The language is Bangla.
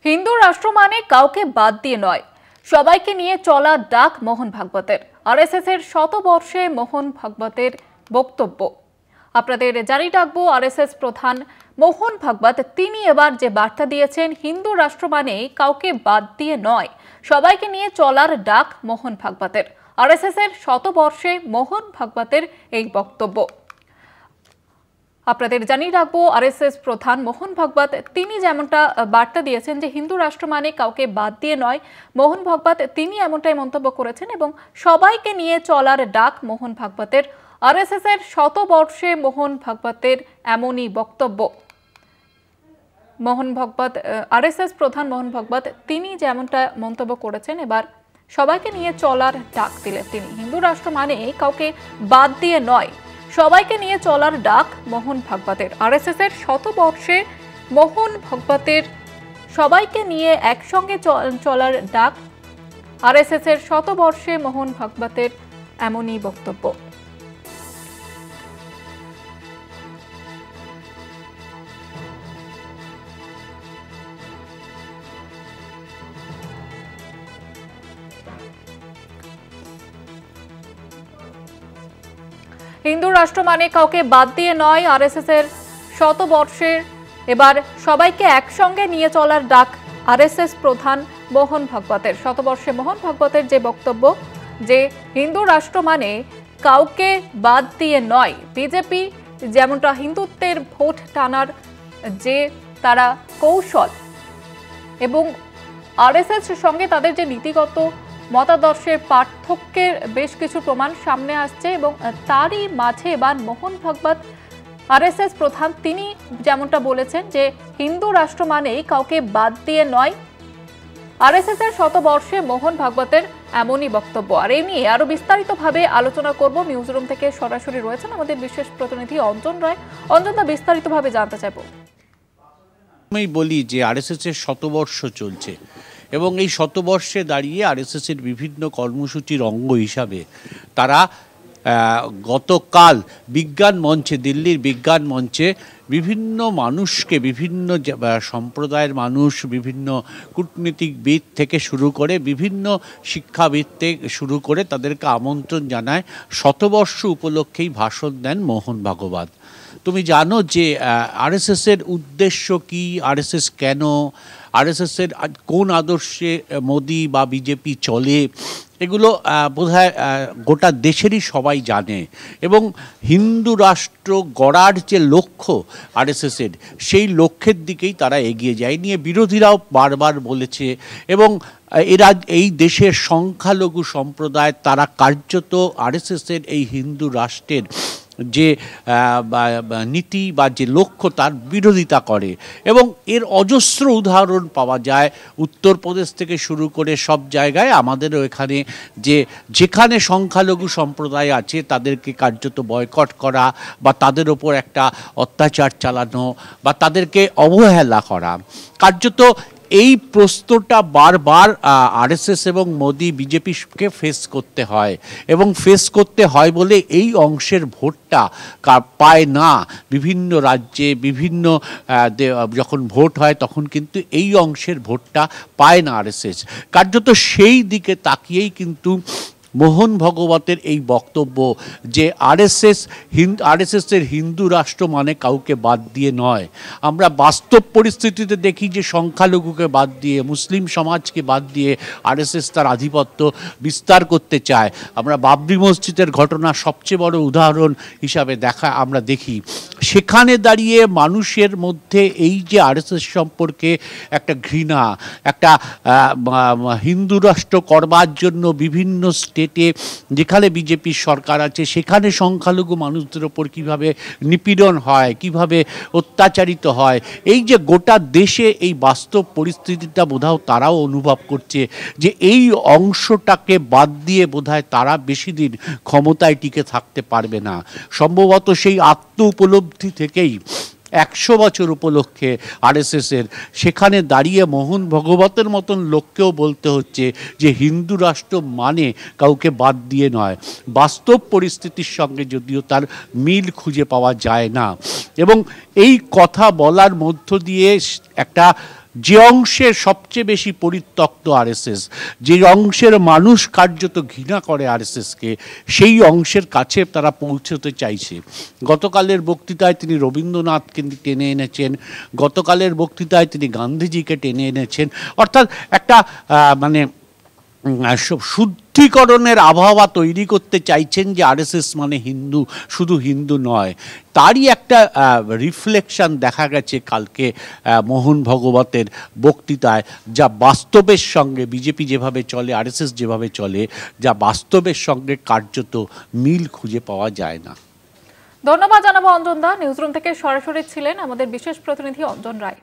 হিন্দু রাষ্ট্র মানে কাউকে বাদ দিয়ে নয়, সবাইকে নিয়ে চলা ডাক মোহন ভাগবতের। আরএসএস এর শতবর্ষে মোহন ভাগবতের বক্তব্য আপনাদের জানিয়ে রাখবো। আরএসএস প্রধান মোহন ভাগবত তিনি এবার যে বার্তা দিয়েছেন, হিন্দু রাষ্ট্র মানে কাউকে বাদ দিয়ে নয়, সবাইকে নিয়ে চলার ডাক মোহন ভাগবতের। আরএসএস এর শতবর্ষে মোহন ভাগবতের এই বক্তব্য আপনাদের জানিয়ে রাখবো। আরএসএস প্রধান মোহন ভাগবত তিনি যেমনটা বার্তা দিয়েছেন যে হিন্দু রাষ্ট্র মানে কাউকে বাদ দিয়ে নয়, মোহন ভাগবত তিনি এমনটাই মন্তব্য করেছেন এবং সবাইকে নিয়ে চলার ডাক মোহন ভাগবতের। আরএসএস এর শতবর্ষে মোহন ভাগবতের এমনই বক্তব্য। মোহন ভাগবত আরএসএস প্রধান মোহন ভাগবত তিনি যেমনটা মন্তব্য করেছেন, এবার সবাইকে নিয়ে চলার ডাক দিলেন তিনি। হিন্দু রাষ্ট্র মানে কাউকে বাদ দিয়ে নয়, সবাইকে নিয়ে চলার ডাক মোহন ভাগবতের। আরএসএস এর শতবর্ষে মোহন ভাগবতের সবাইকে নিয়ে একসঙ্গে চলার ডাক। আরএসএস এর শতবর্ষে মোহন ভাগবতের এমনই বক্তব্য। হিন্দু রাষ্ট্র মানে কাউকে বাদ দিয়ে নয়, আরএসএস এর শতবর্ষের এবার সবাইকে একসঙ্গে নিয়ে চলার ডাক আরএসএস প্রধান মোহন ভাগবতের। শতবর্ষে মোহন ভাগবতের যে বক্তব্য যে হিন্দু রাষ্ট্র মানে কাউকে বাদ দিয়ে নয়, বিজেপি যেমনটা হিন্দুত্বের ভোট টানার যে তারা কৌশল এবং আরএসএস সঙ্গে তাদের যে নীতিগত মতাদর্শের পার্থক্যের বেশ কিছু প্রমাণ সামনে আসছে এবং তারই মাঝে এবার মোহন ভাগবত আরএসএস প্রধান তিনি যেমনটা বলেছেন যে হিন্দু রাষ্ট্র মানেই কাউকে বাদ দিয়ে নয়। আরএসএস এর শতবর্ষে মোহন ভাগবতের এমনই বক্তব্য। আর এই নিয়ে আরো বিস্তারিতভাবে আলোচনা করব। নিউজ রুম থেকে সরাসরি রয়েছেন আমাদের বিশেষ প্রতিনিধি অঞ্জন রায়। অঞ্জন দা, বিস্তারিতভাবে জানতে চাইব। আমি বলি যে আরএসএস এর শতবর্ষ চলছে এবং এই শতবর্ষে দাঁড়িয়ে আরএসএস এর বিভিন্ন কর্মসূচির অঙ্গ হিসাবে তারা গতকাল বিজ্ঞান মঞ্চে, দিল্লির বিজ্ঞান মঞ্চে বিভিন্ন মানুষকে, বিভিন্ন সম্প্রদায়ের মানুষ, বিভিন্ন কূটনীতিকবিদ থেকে শুরু করে বিভিন্ন শিক্ষাবিদ থেকে শুরু করে তাদেরকে আমন্ত্রণ জানায়। শতবর্ষ উপলক্ষেই ভাষণ দেন মোহন ভাগবত। তুমি জানো যে আরএসএসের উদ্দেশ্য কি, আরএসএস কেন, আরএসএসের কোন আদর্শে মোদি বা বিজেপি চলে, এগুলো বোধহয় গোটা দেশেরই সবাই জানে। এবং হিন্দু রাষ্ট্র গড়ার যে লক্ষ্য আরএসএসের, সেই লক্ষ্যের দিকেই তারা এগিয়ে যায় নিয়ে বিরোধীরাও বারবার বলেছে। এবং এরা এই দেশের সংখ্যালঘু সম্প্রদায় তারা কার্যত আরএসএসের এই হিন্দু রাষ্ট্রের যে নীতি বা যে লক্ষ্য তার বিরোধিতা করে এবং এর অজস্র উদাহরণ পাওয়া যায় উত্তরপ্রদেশ থেকে শুরু করে সব জায়গায়। আমাদেরও এখানে যেখানে সংখ্যালঘু সম্প্রদায় আছে তাদেরকে কার্যত বয়কট করা বা তাদের ওপর একটা অত্যাচার চালানো বা তাদেরকে অবহেলা করা, কার্যত এই প্রশ্নটা বারবার আরএসএস এবং মোদি বিজেপিকে ফেস করতে হয় এবং ফেস করতে হয় বলে এই অংশের ভোটটা পায় না। বিভিন্ন রাজ্যে বিভিন্ন যখন ভোট হয় তখন কিন্তু এই অংশের ভোটটা পায় না আরএসএস। কার্যত সেই দিকে তাকিয়েই কিন্তু মোহন ভাগবতের এই বক্তব্য যে আরএসএসের হিন্দু রাষ্ট্র মানে কাউকে বাদ দিয়ে নয়। আমরা বাস্তব পরিস্থিতিতে দেখি যে সংখ্যালঘুকে বাদ দিয়ে, মুসলিম সমাজকে বাদ দিয়ে আরএসএস তার আধিপত্য বিস্তার করতে চায়। আমরা বাবরি মসজিদের ঘটনা সবচেয়ে বড় উদাহরণ হিসাবে আমরা দেখি। সেখানে দাঁড়িয়ে মানুষের মধ্যে এই যে আরএসএস সম্পর্কে একটা ঘৃণা, একটা হিন্দু রাষ্ট্র করবার জন্য বিভিন্ন স্টেটে যেখানে বিজেপির সরকার আছে সেখানে সংখ্যালঘু মানুষদের ওপর কীভাবে নিপীড়ন হয়, কিভাবে অত্যাচারিত হয়, এই যে গোটা দেশে এই বাস্তব পরিস্থিতিটা বোধহয় তারাও অনুভব করছে যে এই অংশটাকে বাদ দিয়ে বোধহয় তারা বেশি দিন ক্ষমতায় টিকে থাকতে পারবে না। সম্ভবত সেই আত্ম উপলব্ধি থেকেই 100 বছর উপলক্ষে আরএসএসের সেখানে দাঁড়িয়ে মোহন ভাগবতের মতন লোককেও বলতে হচ্ছে যে হিন্দু রাষ্ট্র মানে কাউকে বাদ দিয়ে নয়। বাস্তব পরিস্থিতির সঙ্গে যদিও তার মিল খুঁজে পাওয়া যায় না এবং এই কথা বলার মধ্য দিয়ে একটা যে অংশের সবচেয়ে বেশি পরিত্যক্ত আরএসএস, যে অংশের মানুষ কার্যত ঘৃণা করে আরএসএসকে, সেই অংশের কাছে তারা পৌঁছতে চাইছে। গতকালের বক্তৃতায় তিনি রবীন্দ্রনাথকে টেনে এনেছেন, গতকালের বক্তৃতায় তিনি গান্ধীজিকে টেনে এনেছেন, অর্থাৎ একটা মানে শুদ্ধিকরণের আবহাওয়া তৈরি করতে চাইছেন যে আরএসএস মানে হিন্দু, শুধু হিন্দু নয়। তারই একটা রিফ্লেকশন দেখা গেছে কালকে মোহন ভাগবতের বক্তৃতায়, যা বাস্তবের সঙ্গে বিজেপি যেভাবে চলে, আরএসএস যেভাবে চলে, যা বাস্তবের সঙ্গে কার্যত মিল খুঁজে পাওয়া যায় না। ধন্যবাদ জানাবো অঞ্জন দা। নিউজরুম থেকে সরাসরি ছিলেন আমাদের বিশেষ প্রতিনিধি অঞ্জন রায়।